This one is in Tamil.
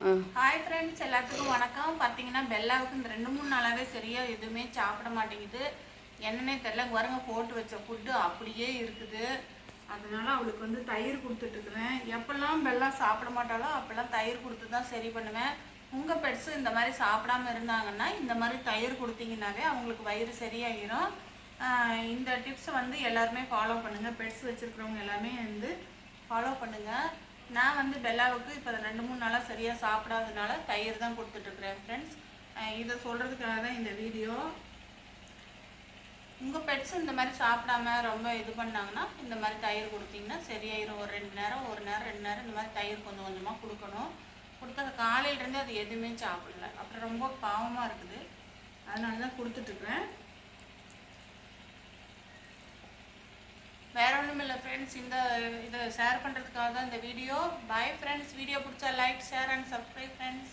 ஹாய் ஃப்ரெண்ட்ஸ், எல்லாத்துக்கும் வணக்கம். பார்த்தீங்கன்னா பெல்லாவுக்கு இந்த 2-3 நாளாகவே சரியாக எதுவுமே சாப்பிட மாட்டேங்குது. என்னன்னே தெரில. பாருங்க, போட்டு வச்ச ஃபுட்டு அப்படியே இருக்குது. அதனால அவளுக்கு வந்து தயிர் கொடுத்துட்ருக்குறேன். எப்பெல்லாம் பெல்லா சாப்பிட மாட்டாலோ அப்போல்லாம் தயிர் கொடுத்து தான் சரி பண்ணுவேன். உங்கள் பெட்ஸு இந்த மாதிரி சாப்பிடாம இருந்தாங்கன்னா இந்த மாதிரி தயிர் கொடுத்தீங்கன்னாவே அவங்களுக்கு வயிறு சரியாகிடும். இந்த டிப்ஸை வந்து எல்லாருமே ஃபாலோ பண்ணுங்கள். பெட்ஸ் வச்சுருக்கிறவங்க எல்லாமே வந்து ஃபாலோ பண்ணுங்கள். நான் வந்து பெல்லாவுக்கு இப்போ 2-3 நாளாக சரியாக சாப்பிடாததுனால தயிர் தான் கொடுத்துட்ருக்குறேன் ஃப்ரெண்ட்ஸ். இதை சொல்கிறதுக்காக தான் இந்த வீடியோ. உங்கள் பெட்ஸ் இந்த மாதிரி சாப்பிடாம ரொம்ப இது பண்ணாங்கன்னா இந்த மாதிரி தயிர் கொடுத்தீங்கன்னா சரியாயிரும். ஒரு 2 நேரம், 1 நேரம், 2 நேரம் இந்த மாதிரி தயிர் கொஞ்சம் கொஞ்சமாக கொடுக்கணும். கொடுத்தா காலையிலேருந்து அது எதுவுமே சாப்பிடல. அப்புறம் ரொம்ப பாவமாக இருக்குது. அதனால தான் கொடுத்துட்ருக்குறேன். வேற ஒன்றும் இல்லை ஃப்ரெண்ட்ஸ். இதை ஷேர் பண்ணுறதுக்காக தான் இந்த வீடியோ. Bye friends. வீடியோ பிடிச்சா like, share and subscribe friends.